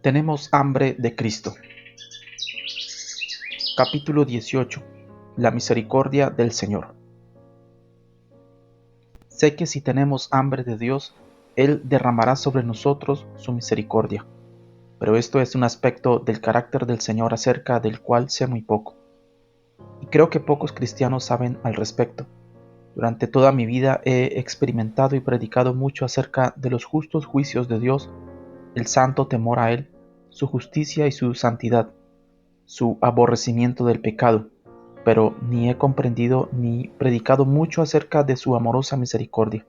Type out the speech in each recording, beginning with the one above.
Tenemos hambre de Cristo. Capítulo 18. La misericordia del Señor. Sé que si tenemos hambre de Dios, Él derramará sobre nosotros su misericordia. Pero esto es un aspecto del carácter del Señor acerca del cual sé muy poco. Y creo que pocos cristianos saben al respecto. Durante toda mi vida he experimentado y predicado mucho acerca de los justos juicios de Dios, el santo temor a Él, su justicia y su santidad, su aborrecimiento del pecado, pero ni he comprendido ni predicado mucho acerca de su amorosa misericordia.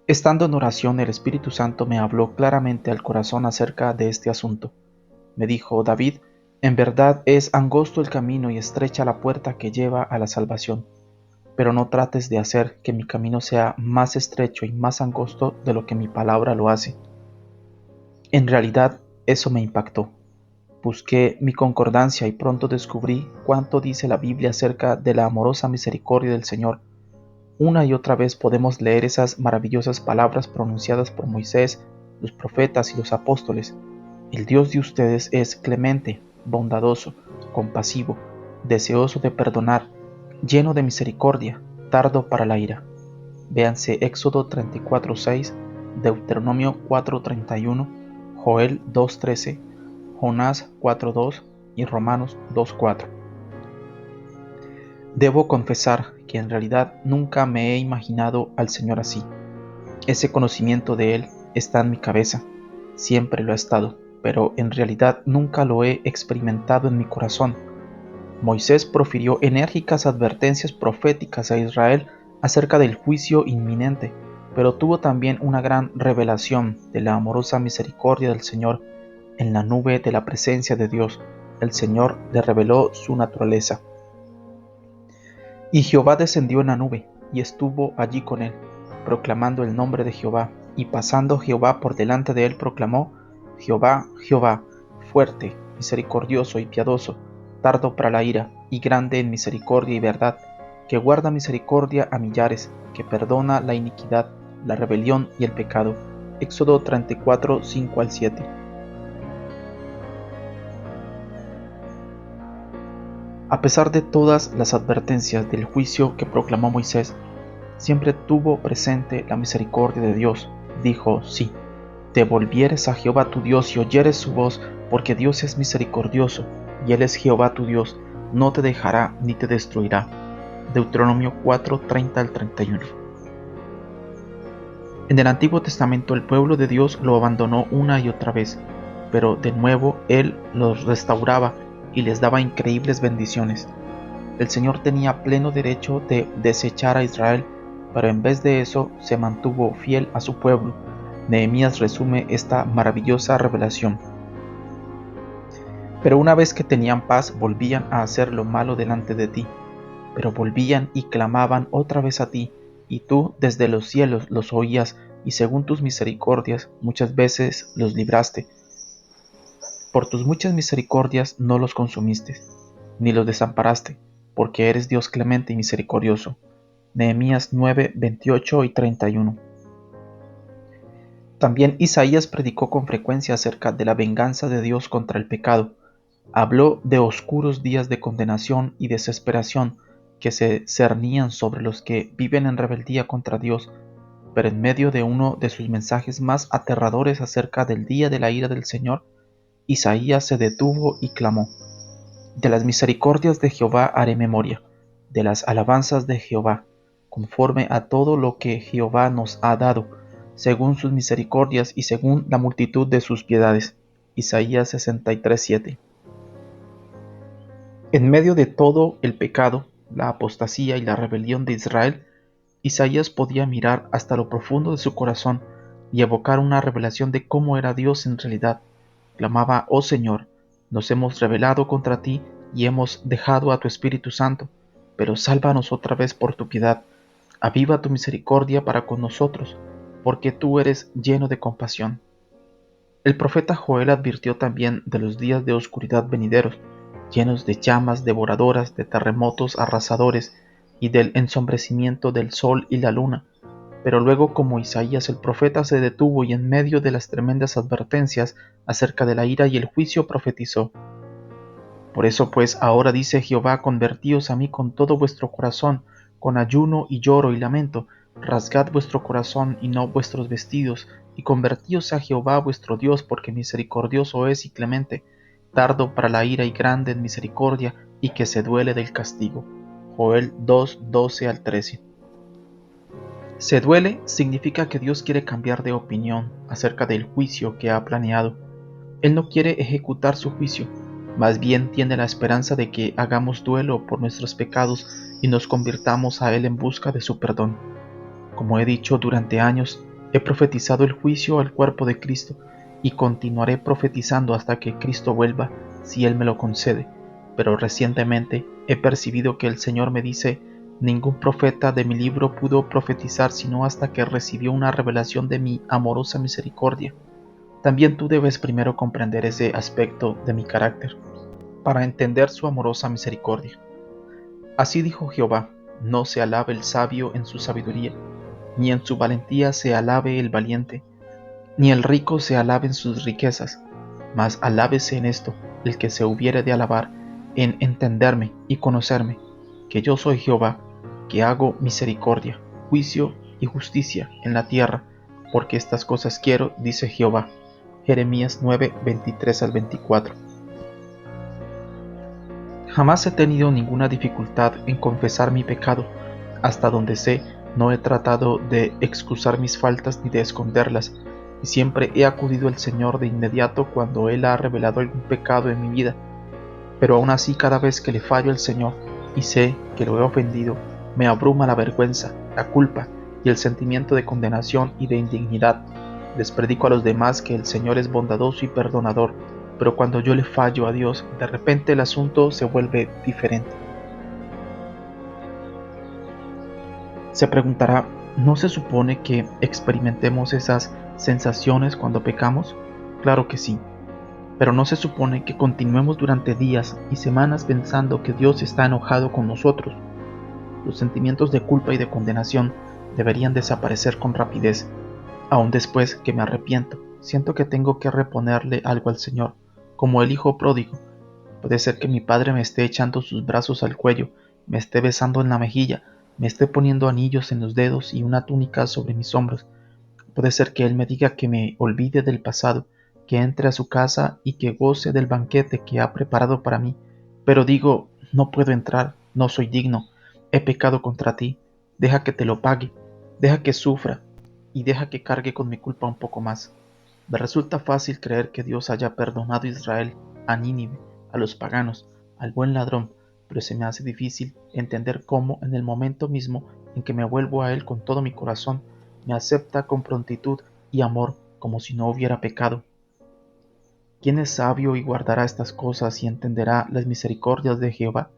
Estando en oración, el Espíritu Santo me habló claramente al corazón acerca de este asunto. Me dijo: David, en verdad es angosto el camino y estrecha la puerta que lleva a la salvación, pero no trates de hacer que mi camino sea más estrecho y más angosto de lo que mi palabra lo hace. En realidad, eso me impactó. Busqué mi concordancia y pronto descubrí cuánto dice la Biblia acerca de la amorosa misericordia del Señor. Una y otra vez podemos leer esas maravillosas palabras pronunciadas por Moisés, los profetas y los apóstoles. El Dios de ustedes es clemente, bondadoso, compasivo, deseoso de perdonar, lleno de misericordia, tardo para la ira. Véanse Éxodo 34:6, Deuteronomio 4:31, Joel 2:13, Jonás 4:2 y Romanos 2:4. Debo confesar que en realidad nunca me he imaginado al Señor así. Ese conocimiento de Él está en mi cabeza, siempre lo ha estado, pero en realidad nunca lo he experimentado en mi corazón. Moisés profirió enérgicas advertencias proféticas a Israel acerca del juicio inminente, pero tuvo también una gran revelación de la amorosa misericordia del Señor. En la nube de la presencia de Dios, el Señor le reveló su naturaleza. Y Jehová descendió en la nube, y estuvo allí con él, proclamando el nombre de Jehová. Y pasando Jehová por delante de él, proclamó: Jehová, Jehová, fuerte, misericordioso y piadoso, tardo para la ira, y grande en misericordia y verdad, que guarda misericordia a millares, que perdona la iniquidad, la rebelión y el pecado. Éxodo 34, 5 al 7. A pesar de todas las advertencias del juicio que proclamó Moisés, siempre tuvo presente la misericordia de Dios. Dijo: si te volvieres a Jehová tu Dios y oyeres su voz, porque Dios es misericordioso, y Él es Jehová tu Dios, no te dejará ni te destruirá. Deuteronomio 4, 30 al 31. En el Antiguo Testamento el pueblo de Dios lo abandonó una y otra vez, pero de nuevo Él los restauraba y les daba increíbles bendiciones. El Señor tenía pleno derecho de desechar a Israel, pero en vez de eso se mantuvo fiel a su pueblo. Nehemías resume esta maravillosa revelación. Pero una vez que tenían paz, volvían a hacer lo malo delante de ti, pero volvían y clamaban otra vez a ti, y tú desde los cielos los oías, y según tus misericordias muchas veces los libraste. Por tus muchas misericordias no los consumiste, ni los desamparaste, porque eres Dios clemente y misericordioso. Nehemías 9, 28 y 31. También Isaías predicó con frecuencia acerca de la venganza de Dios contra el pecado. Habló de oscuros días de condenación y desesperación que se cernían sobre los que viven en rebeldía contra Dios, pero en medio de uno de sus mensajes más aterradores acerca del día de la ira del Señor, Isaías se detuvo y clamó: de las misericordias de Jehová haré memoria, de las alabanzas de Jehová, conforme a todo lo que Jehová nos ha dado, según sus misericordias y según la multitud de sus piedades. Isaías 63:7. En medio de todo el pecado, la apostasía y la rebelión de Israel, Isaías podía mirar hasta lo profundo de su corazón y evocar una revelación de cómo era Dios en realidad. Clamaba: oh Señor, nos hemos rebelado contra ti y hemos dejado a tu Espíritu Santo, pero sálvanos otra vez por tu piedad. Aviva tu misericordia para con nosotros, porque tú eres lleno de compasión. El profeta Joel advirtió también de los días de oscuridad venideros, llenos de llamas devoradoras, de terremotos arrasadores y del ensombrecimiento del sol y la luna. Pero luego, como Isaías el profeta se detuvo y en medio de las tremendas advertencias acerca de la ira y el juicio profetizó: por eso pues ahora dice Jehová, convertíos a mí con todo vuestro corazón, con ayuno y lloro y lamento, rasgad vuestro corazón y no vuestros vestidos, y convertíos a Jehová vuestro Dios, porque misericordioso es y clemente, tardo para la ira y grande en misericordia, y que se duele del castigo. Joel 2:12 al 13. Se duele significa que Dios quiere cambiar de opinión acerca del juicio que ha planeado. Él no quiere ejecutar su juicio, más bien tiene la esperanza de que hagamos duelo por nuestros pecados y nos convirtamos a Él en busca de su perdón. Como he dicho durante años, he profetizado el juicio al cuerpo de Cristo y continuaré profetizando hasta que Cristo vuelva, si Él me lo concede. Pero recientemente he percibido que el Señor me dice: ningún profeta de mi libro pudo profetizar sino hasta que recibió una revelación de mi amorosa misericordia. También tú debes primero comprender ese aspecto de mi carácter, para entender su amorosa misericordia. Así dijo Jehová: no se alabe el sabio en su sabiduría, ni en su valentía se alabe el valiente, ni el rico se alabe en sus riquezas, mas alábese en esto el que se hubiere de alabar, en entenderme y conocerme, que yo soy Jehová, que hago misericordia, juicio y justicia en la tierra, porque estas cosas quiero, dice Jehová. Jeremías 9:23 al 24. Jamás he tenido ninguna dificultad en confesar mi pecado. Hasta donde sé, no he tratado de excusar mis faltas ni de esconderlas, y siempre he acudido al Señor de inmediato cuando Él ha revelado algún pecado en mi vida. Pero aún así, cada vez que le fallo al Señor y sé que lo he ofendido, me abruma la vergüenza, la culpa y el sentimiento de condenación y de indignidad. Les predico a los demás que el Señor es bondadoso y perdonador, pero cuando yo le fallo a Dios, de repente el asunto se vuelve diferente. Se preguntará: ¿no se supone que experimentemos esas sensaciones cuando pecamos? Claro que sí, pero no se supone que continuemos durante días y semanas pensando que Dios está enojado con nosotros. Los sentimientos de culpa y de condenación deberían desaparecer con rapidez. Aun después que me arrepiento, siento que tengo que reponerle algo al Señor, como el hijo pródigo. Puede ser que mi padre me esté echando sus brazos al cuello, me esté besando en la mejilla, me esté poniendo anillos en los dedos y una túnica sobre mis hombros. Puede ser que él me diga que me olvide del pasado, que entre a su casa y que goce del banquete que ha preparado para mí. Pero digo: no puedo entrar, no soy digno, he pecado contra ti, deja que te lo pague, deja que sufra y deja que cargue con mi culpa un poco más. Me resulta fácil creer que Dios haya perdonado a Israel, a Nínive, a los paganos, al buen ladrón, pero se me hace difícil entender cómo en el momento mismo en que me vuelvo a Él con todo mi corazón, me acepta con prontitud y amor como si no hubiera pecado. ¿Quién es sabio y guardará estas cosas y entenderá las misericordias de Jehová?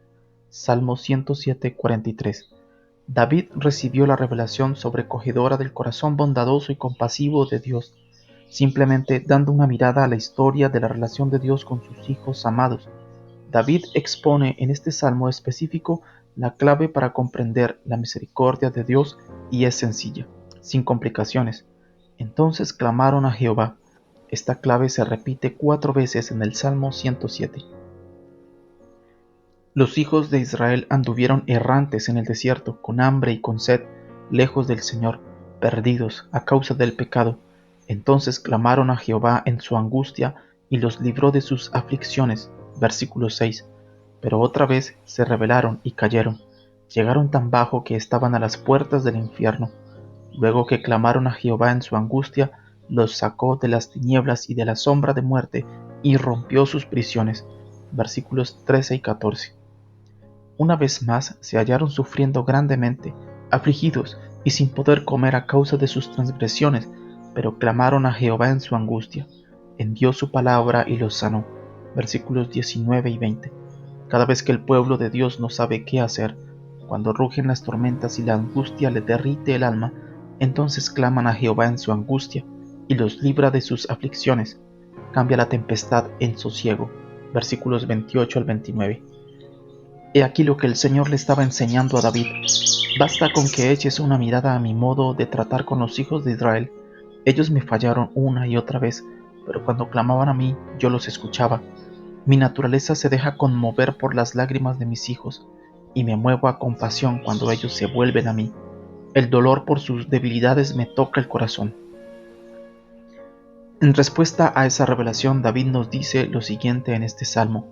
Salmo 107:43. David recibió la revelación sobrecogedora del corazón bondadoso y compasivo de Dios, simplemente dando una mirada a la historia de la relación de Dios con sus hijos amados. David expone en este salmo específico la clave para comprender la misericordia de Dios y es sencilla, sin complicaciones. Entonces clamaron a Jehová. Esta clave se repite 4 veces en el Salmo 107. Los hijos de Israel anduvieron errantes en el desierto, con hambre y con sed, lejos del Señor, perdidos a causa del pecado. Entonces clamaron a Jehová en su angustia y los libró de sus aflicciones. Versículo 6. Pero otra vez se rebelaron y cayeron. Llegaron tan bajo que estaban a las puertas del infierno. Luego que clamaron a Jehová en su angustia, los sacó de las tinieblas y de la sombra de muerte y rompió sus prisiones. Versículos 13 y 14. Una vez más se hallaron sufriendo grandemente, afligidos y sin poder comer a causa de sus transgresiones, pero clamaron a Jehová en su angustia. Envió su palabra y los sanó. Versículos 19 y 20. Cada vez que el pueblo de Dios no sabe qué hacer, cuando rugen las tormentas y la angustia le derrite el alma, entonces claman a Jehová en su angustia y los libra de sus aflicciones. Cambia la tempestad en sosiego. Versículos 28 al 29. He aquí lo que el Señor le estaba enseñando a David. Basta con que eches una mirada a mi modo de tratar con los hijos de Israel. Ellos me fallaron una y otra vez, pero cuando clamaban a mí, yo los escuchaba. Mi naturaleza se deja conmover por las lágrimas de mis hijos, y me muevo a compasión cuando ellos se vuelven a mí. El dolor por sus debilidades me toca el corazón. En respuesta a esa revelación, David nos dice lo siguiente en este salmo.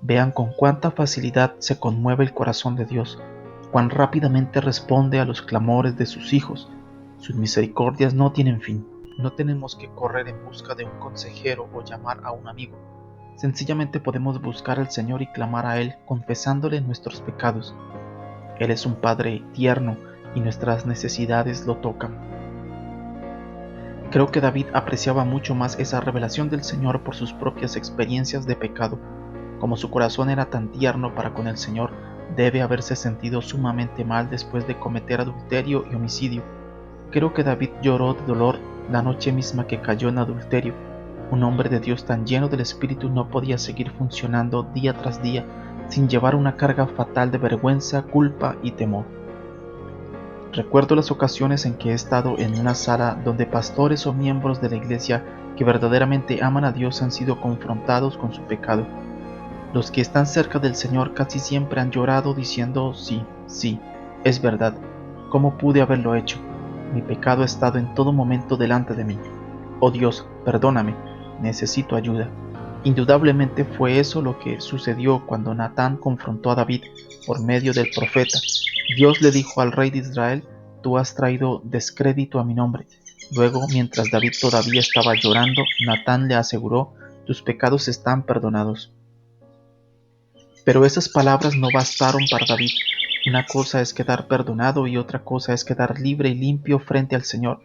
Vean con cuánta facilidad se conmueve el corazón de Dios, cuán rápidamente responde a los clamores de sus hijos. Sus misericordias no tienen fin. No tenemos que correr en busca de un consejero o llamar a un amigo. Sencillamente podemos buscar al Señor y clamar a Él, confesándole nuestros pecados. Él es un Padre tierno y nuestras necesidades lo tocan. Creo que David apreciaba mucho más esa revelación del Señor por sus propias experiencias de pecado. Como su corazón era tan tierno para con el Señor, debe haberse sentido sumamente mal después de cometer adulterio y homicidio. Creo que David lloró de dolor la noche misma que cayó en adulterio. Un hombre de Dios tan lleno del Espíritu no podía seguir funcionando día tras día sin llevar una carga fatal de vergüenza, culpa y temor. Recuerdo las ocasiones en que he estado en una sala donde pastores o miembros de la iglesia que verdaderamente aman a Dios han sido confrontados con su pecado. Los que están cerca del Señor casi siempre han llorado diciendo, sí, sí, es verdad, ¿cómo pude haberlo hecho? Mi pecado ha estado en todo momento delante de mí. Oh Dios, perdóname, necesito ayuda. Indudablemente fue eso lo que sucedió cuando Natán confrontó a David por medio del profeta. Dios le dijo al rey de Israel, tú has traído descrédito a mi nombre. Luego, mientras David todavía estaba llorando, Natán le aseguró, tus pecados están perdonados. Pero esas palabras no bastaron para David. Una cosa es quedar perdonado y otra cosa es quedar libre y limpio frente al Señor.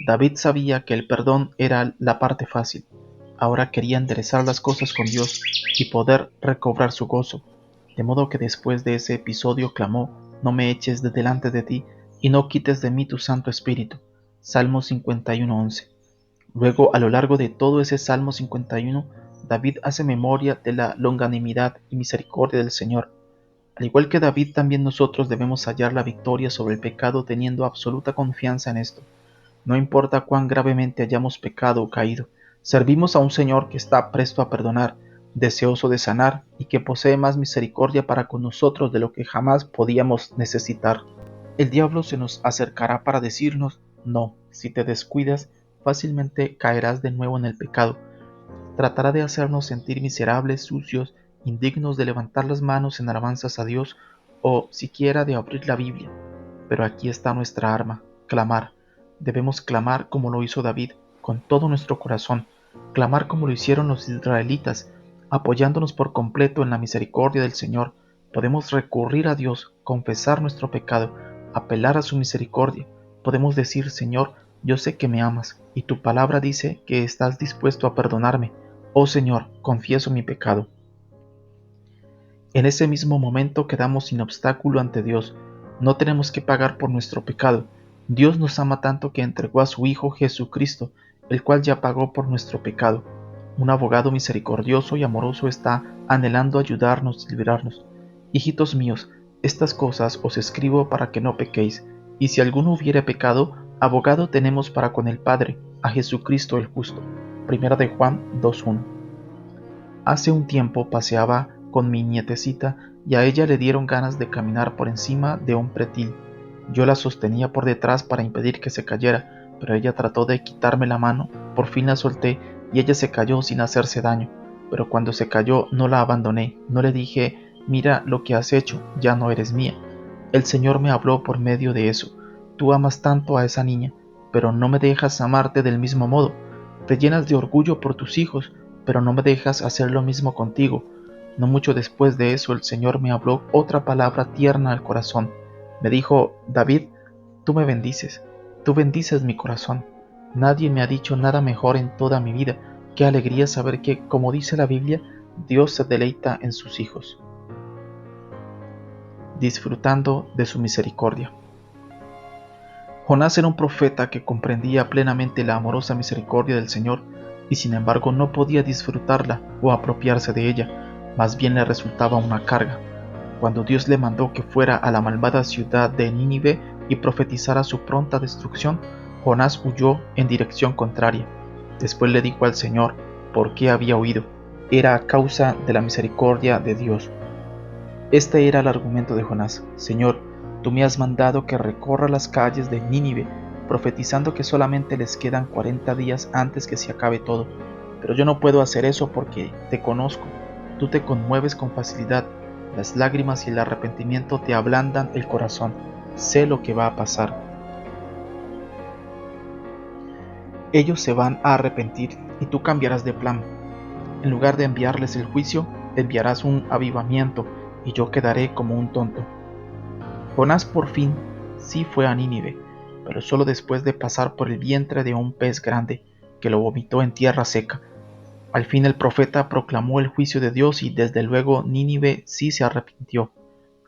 David sabía que el perdón era la parte fácil. Ahora quería enderezar las cosas con Dios y poder recobrar su gozo. De modo que después de ese episodio clamó, no me eches de delante de ti y no quites de mí tu Santo Espíritu. Salmo 51:11. Luego, a lo largo de todo ese Salmo 51, David hace memoria de la longanimidad y misericordia del Señor. Al igual que David, también nosotros debemos hallar la victoria sobre el pecado teniendo absoluta confianza en esto. No importa cuán gravemente hayamos pecado o caído, servimos a un Señor que está presto a perdonar, deseoso de sanar y que posee más misericordia para con nosotros de lo que jamás podíamos necesitar. El diablo se nos acercará para decirnos, no, si te descuidas, fácilmente caerás de nuevo en el pecado. Tratará de hacernos sentir miserables, sucios, indignos de levantar las manos en alabanzas a Dios o siquiera de abrir la Biblia. Pero aquí está nuestra arma, clamar. Debemos clamar como lo hizo David, con todo nuestro corazón, clamar como lo hicieron los israelitas, apoyándonos por completo en la misericordia del Señor. Podemos recurrir a Dios, confesar nuestro pecado, apelar a su misericordia. Podemos decir, Señor, yo sé que me amas, y tu palabra dice que estás dispuesto a perdonarme. Oh Señor, confieso mi pecado. En ese mismo momento quedamos sin obstáculo ante Dios. No tenemos que pagar por nuestro pecado. Dios nos ama tanto que entregó a su Hijo Jesucristo, el cual ya pagó por nuestro pecado. Un abogado misericordioso y amoroso está anhelando ayudarnos y librarnos. Hijitos míos, estas cosas os escribo para que no pequéis, y si alguno hubiere pecado, abogado tenemos para con el Padre, a Jesucristo el justo. Primera de Juan 2:1. Hace un tiempo paseaba con mi nietecita y a ella le dieron ganas de caminar por encima de un pretil. Yo la sostenía por detrás para impedir que se cayera, pero ella trató de quitarme la mano, por fin la solté y ella se cayó sin hacerse daño. Pero cuando se cayó no la abandoné, no le dije, mira lo que has hecho, ya no eres mía. El Señor me habló por medio de eso. Tú amas tanto a esa niña, pero no me dejas amarte del mismo modo. Te llenas de orgullo por tus hijos, pero no me dejas hacer lo mismo contigo. No mucho después de eso el Señor me habló otra palabra tierna al corazón. Me dijo, David, tú me bendices, tú bendices mi corazón. Nadie me ha dicho nada mejor en toda mi vida. Qué alegría saber que, como dice la Biblia, Dios se deleita en sus hijos, disfrutando de su misericordia. Jonás era un profeta que comprendía plenamente la amorosa misericordia del Señor y sin embargo no podía disfrutarla o apropiarse de ella, más bien le resultaba una carga. cuando Dios le mandó que fuera a la malvada ciudad de Nínive y profetizara su pronta destrucción, Jonás huyó en dirección contraria. Después le dijo al Señor por qué había huido. Era a causa de la misericordia de Dios. Este era el argumento de Jonás: Señor, tú me has mandado que recorra las calles de Nínive, profetizando que solamente les quedan 40 días antes que se acabe todo. Pero yo no puedo hacer eso porque te conozco. Tú te conmueves con facilidad. Las lágrimas y el arrepentimiento te ablandan el corazón. Sé lo que va a pasar. Ellos se van a arrepentir y tú cambiarás de plan. En lugar de enviarles el juicio, enviarás un avivamiento y yo quedaré como un tonto. Jonás por fin sí fue a Nínive, pero solo después de pasar por el vientre de un pez grande, que lo vomitó en tierra seca. Al fin el profeta proclamó el juicio de Dios y desde luego Nínive sí se arrepintió,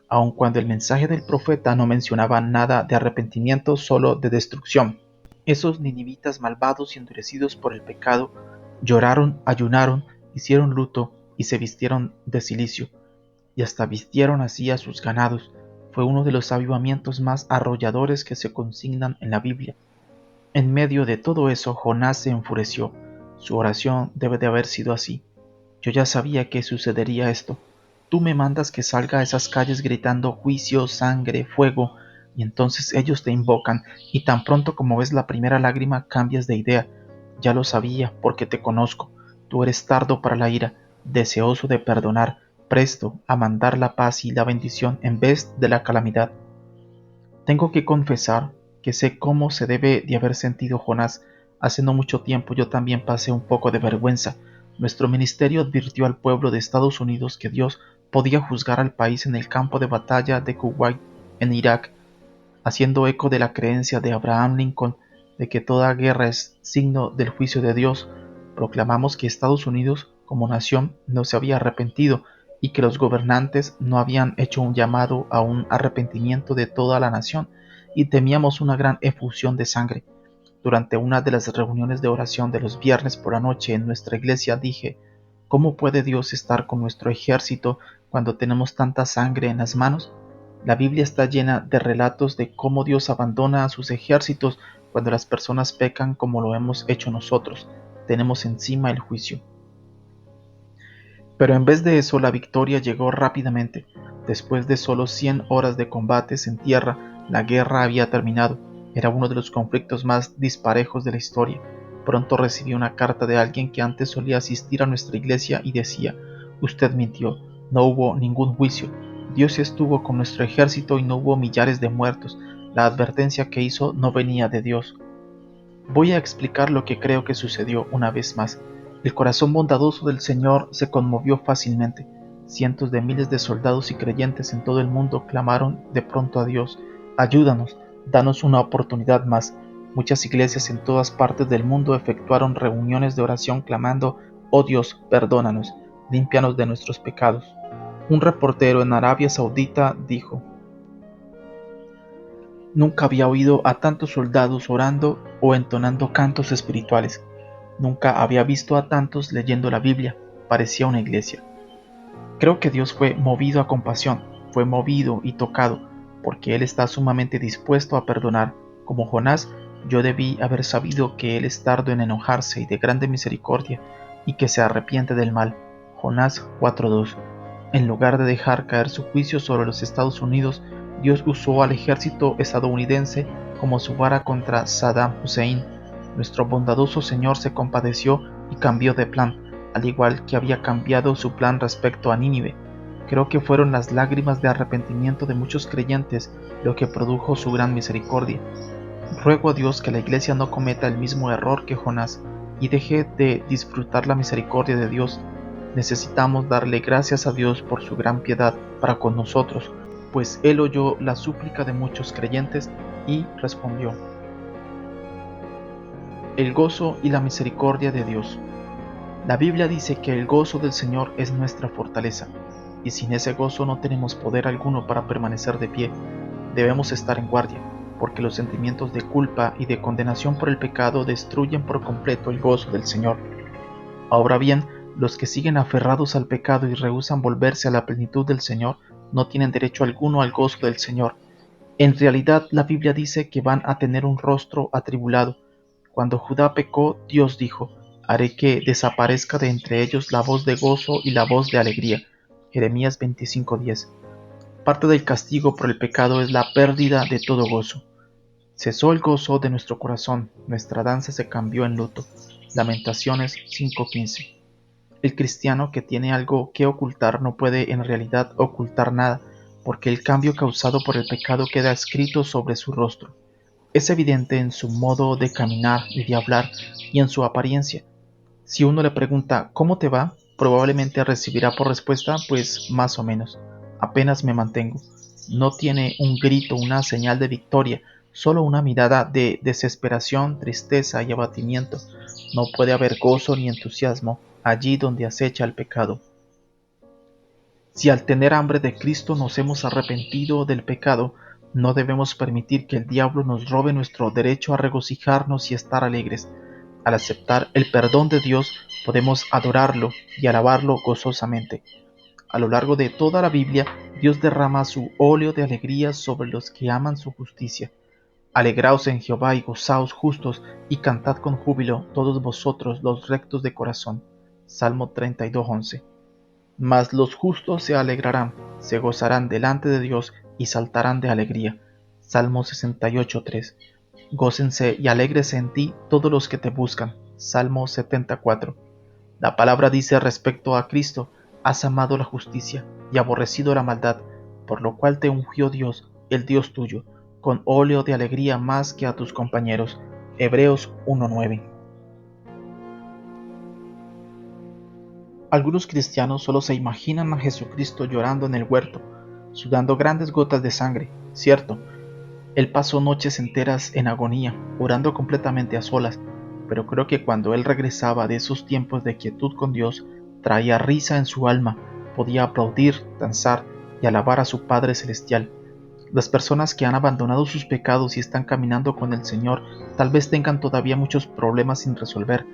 aun cuando el mensaje del profeta no mencionaba nada de arrepentimiento, solo de destrucción. Esos ninivitas malvados y endurecidos por el pecado lloraron, ayunaron, hicieron luto y se vistieron de cilicio, y hasta vistieron así a sus ganados. Fue uno de los avivamientos más arrolladores que se consignan en la Biblia. En medio de todo eso, Jonás se enfureció. Su oración debe de haber sido así: yo ya sabía que sucedería esto. Tú me mandas que salga a esas calles gritando juicio, sangre, fuego, y entonces ellos te invocan, y tan pronto como ves la primera lágrima cambias de idea. Ya lo sabía, porque te conozco. Tú eres tardo para la ira, deseoso de perdonar, presto a mandar la paz y la bendición en vez de la calamidad. Tengo que confesar que sé cómo se debe de haber sentido Jonás. Hace no mucho tiempo yo también pasé un poco de vergüenza. Nuestro ministerio advirtió al pueblo de Estados Unidos que Dios podía juzgar al país en el campo de batalla de Kuwait, en Irak, haciendo eco de la creencia de Abraham Lincoln de que toda guerra es signo del juicio de Dios. Proclamamos que Estados Unidos, como nación, no se había arrepentido y que los gobernantes no habían hecho un llamado a un arrepentimiento de toda la nación, y temíamos una gran efusión de sangre. Durante una de las reuniones de oración de los viernes por la noche en nuestra iglesia dije: ¿cómo puede Dios estar con nuestro ejército cuando tenemos tanta sangre en las manos? La Biblia está llena de relatos de cómo Dios abandona a sus ejércitos cuando las personas pecan como lo hemos hecho nosotros. Tenemos encima el juicio. Pero en vez de eso, la victoria llegó rápidamente. Después de solo 100 horas de combates en tierra, la guerra había terminado. Era uno de los conflictos más disparejos de la historia. Pronto recibí una carta de alguien que antes solía asistir a nuestra iglesia y decía: usted mintió, no hubo ningún juicio. Dios estuvo con nuestro ejército y no hubo millares de muertos. La advertencia que hizo no venía de Dios. Voy a explicar lo que creo que sucedió una vez más. El corazón bondadoso del Señor se conmovió fácilmente. Cientos de miles de soldados y creyentes en todo el mundo clamaron de pronto a Dios: ayúdanos, danos una oportunidad más. Muchas iglesias en todas partes del mundo efectuaron reuniones de oración clamando: oh Dios, perdónanos, límpianos de nuestros pecados. Un reportero en Arabia Saudita dijo: nunca había oído a tantos soldados orando o entonando cantos espirituales. Nunca había visto a tantos leyendo la Biblia. Parecía una iglesia. Creo que Dios fue movido a compasión, fue movido y tocado, porque Él está sumamente dispuesto a perdonar. Como Jonás, yo debí haber sabido que Él es tardo en enojarse y de grande misericordia, y que se arrepiente del mal. Jonás 4:2. En lugar de dejar caer su juicio sobre los Estados Unidos, Dios usó al ejército estadounidense como su vara contra Saddam Hussein. Nuestro bondadoso Señor se compadeció y cambió de plan, al igual que había cambiado su plan respecto a Nínive. Creo que fueron las lágrimas de arrepentimiento de muchos creyentes lo que produjo su gran misericordia. Ruego a Dios que la Iglesia no cometa el mismo error que Jonás y deje de disfrutar la misericordia de Dios. Necesitamos darle gracias a Dios por su gran piedad para con nosotros, pues Él oyó la súplica de muchos creyentes y respondió. El gozo y la misericordia de Dios. La Biblia dice que el gozo del Señor es nuestra fortaleza, y sin ese gozo no tenemos poder alguno para permanecer de pie. Debemos estar en guardia, porque los sentimientos de culpa y de condenación por el pecado destruyen por completo el gozo del Señor. Ahora bien, los que siguen aferrados al pecado y rehúsan volverse a la plenitud del Señor no tienen derecho alguno al gozo del Señor. En realidad, la Biblia dice que van a tener un rostro atribulado. Cuando Judá pecó, Dios dijo: haré que desaparezca de entre ellos la voz de gozo y la voz de alegría. Jeremías 25:10. Parte del castigo por el pecado es la pérdida de todo gozo. Cesó el gozo de nuestro corazón, nuestra danza se cambió en luto. Lamentaciones 5:15. El cristiano que tiene algo que ocultar no puede en realidad ocultar nada, porque el cambio causado por el pecado queda escrito sobre su rostro. Es evidente en su modo de caminar y de hablar y en su apariencia. Si uno le pregunta ¿cómo te va?, probablemente recibirá por respuesta pues más o menos, apenas me mantengo. No tiene un grito, una señal de victoria, solo una mirada de desesperación, tristeza y abatimiento. No puede haber gozo ni entusiasmo allí donde acecha el pecado. Si al tener hambre de Cristo nos hemos arrepentido del pecado, no debemos permitir que el diablo nos robe nuestro derecho a regocijarnos y estar alegres. Al aceptar el perdón de Dios, podemos adorarlo y alabarlo gozosamente. A lo largo de toda la Biblia, Dios derrama su óleo de alegría sobre los que aman su justicia. Alegraos en Jehová y gozaos justos, y cantad con júbilo todos vosotros los rectos de corazón. Salmo 32:11. Mas los justos se alegrarán, se gozarán delante de Dios y saltarán de alegría. Salmo 68:3. Gócense y alégrese en ti todos los que te buscan. Salmo 74. La palabra dice respecto a Cristo: has amado la justicia y aborrecido la maldad, por lo cual te ungió Dios, el Dios tuyo, con óleo de alegría más que a tus compañeros. Hebreos 1:9. Algunos cristianos solo se imaginan a Jesucristo llorando en el huerto, sudando grandes gotas de sangre. Cierto, él pasó noches enteras en agonía, orando completamente a solas, pero creo que cuando él regresaba de esos tiempos de quietud con Dios, traía risa en su alma, podía aplaudir, danzar y alabar a su Padre Celestial. Las personas que han abandonado sus pecados y están caminando con el Señor tal vez tengan todavía muchos problemas sin resolver,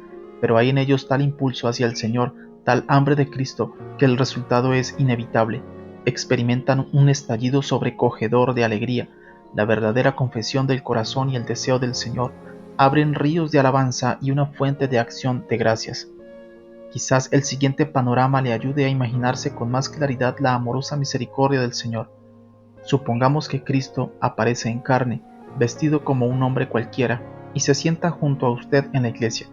pero hay en ellos tal impulso hacia el Señor, tal hambre de Cristo, que el resultado es inevitable. Experimentan un estallido sobrecogedor de alegría. La verdadera confesión del corazón y el deseo del Señor abren ríos de alabanza y una fuente de acción de gracias. Quizás el siguiente panorama le ayude a imaginarse con más claridad la amorosa misericordia del Señor. Supongamos que Cristo aparece en carne, vestido como un hombre cualquiera, y se sienta junto a usted en la iglesia.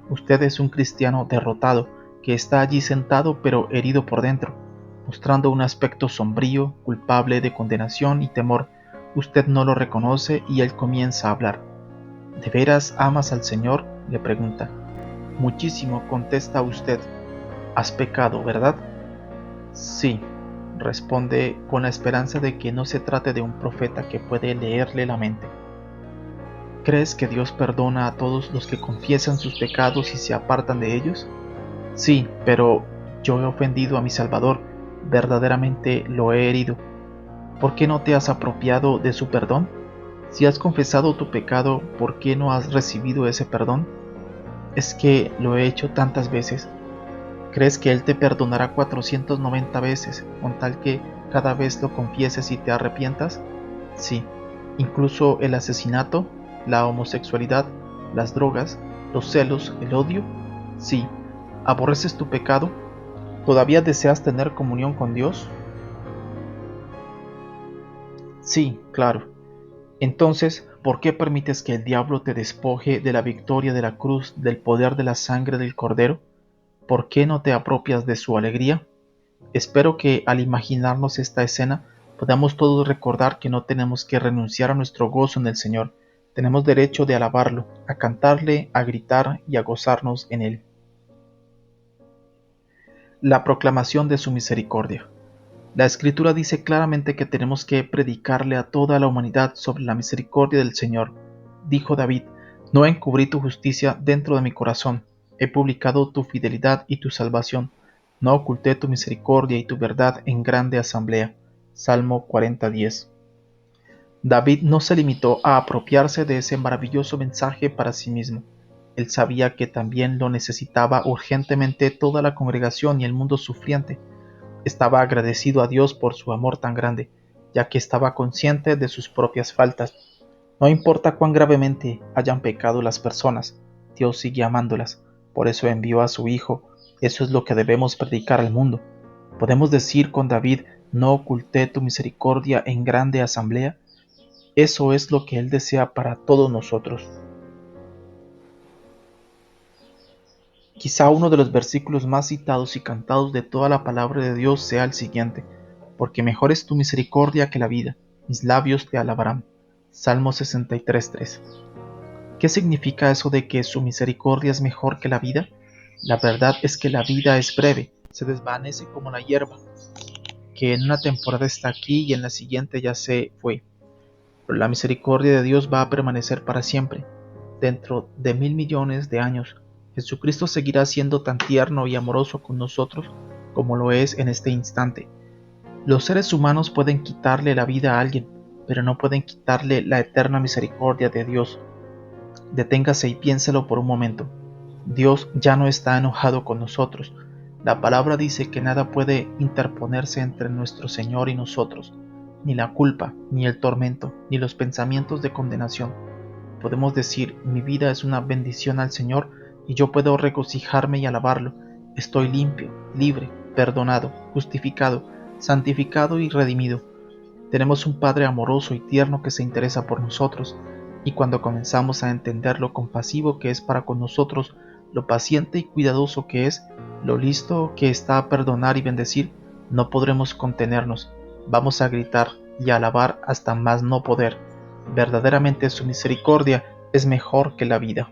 Usted es un cristiano derrotado, que está allí sentado pero herido por dentro, mostrando un aspecto sombrío, culpable de condenación y temor. Usted no lo reconoce y él comienza a hablar. ¿De veras amas al Señor?, le pregunta. Muchísimo, contesta usted. Has pecado, ¿verdad? Sí, responde con la esperanza de que no se trate de un profeta que puede leerle la mente. ¿Crees que Dios perdona a todos los que confiesan sus pecados y se apartan de ellos? Sí, pero yo he ofendido a mi Salvador, verdaderamente lo he herido. ¿Por qué no te has apropiado de su perdón? Si has confesado tu pecado, ¿por qué no has recibido ese perdón? Es que lo he hecho tantas veces. ¿Crees que Él te perdonará 490 veces, con tal que cada vez lo confieses y te arrepientas? Sí. ¿Incluso el asesinato, la homosexualidad, las drogas, los celos, el odio? Sí. ¿Aborreces tu pecado? ¿Todavía deseas tener comunión con Dios? Sí, claro. Entonces, ¿por qué permites que el diablo te despoje de la victoria de la cruz, del poder de la sangre del Cordero? ¿Por qué no te apropias de su alegría? Espero que al imaginarnos esta escena podamos todos recordar que no tenemos que renunciar a nuestro gozo en el Señor. Tenemos derecho de alabarlo, a cantarle, a gritar y a gozarnos en Él. La proclamación de su misericordia. La Escritura dice claramente que tenemos que predicarle a toda la humanidad sobre la misericordia del Señor. Dijo David: no encubrí tu justicia dentro de mi corazón, he publicado tu fidelidad y tu salvación, no oculté tu misericordia y tu verdad en grande asamblea. Salmo 40:10. David no se limitó a apropiarse de ese maravilloso mensaje para sí mismo. Él sabía que también lo necesitaba urgentemente toda la congregación y el mundo sufriente. Estaba agradecido a Dios por su amor tan grande, ya que estaba consciente de sus propias faltas. No importa cuán gravemente hayan pecado las personas, Dios sigue amándolas. Por eso envió a su Hijo. Eso es lo que debemos predicar al mundo. Podemos decir con David: no oculté tu misericordia en grande asamblea. Eso es lo que Él desea para todos nosotros. Quizá uno de los versículos más citados y cantados de toda la palabra de Dios sea el siguiente: porque mejor es tu misericordia que la vida, mis labios te alabarán. Salmo 63:3. ¿Qué significa eso de que su misericordia es mejor que la vida? La verdad es que la vida es breve, se desvanece como la hierba, que en una temporada está aquí y en la siguiente ya se fue. Pero la misericordia de Dios va a permanecer para siempre. Dentro de 1.000.000.000 de años, Jesucristo seguirá siendo tan tierno y amoroso con nosotros como lo es en este instante. Los seres humanos pueden quitarle la vida a alguien, pero no pueden quitarle la eterna misericordia de Dios. Deténgase y piénselo por un momento. Dios ya no está enojado con nosotros. La palabra dice que nada puede interponerse entre nuestro Señor y nosotros, ni la culpa, ni el tormento, ni los pensamientos de condenación. Podemos decir: mi vida es una bendición al Señor y yo puedo regocijarme y alabarlo. Estoy limpio, libre, perdonado, justificado, santificado y redimido. Tenemos un Padre amoroso y tierno que se interesa por nosotros, y cuando comenzamos a entender lo compasivo que es para con nosotros, lo paciente y cuidadoso que es, lo listo que está a perdonar y bendecir, no podremos contenernos. Vamos a gritar y a alabar hasta más no poder. Verdaderamente su misericordia es mejor que la vida.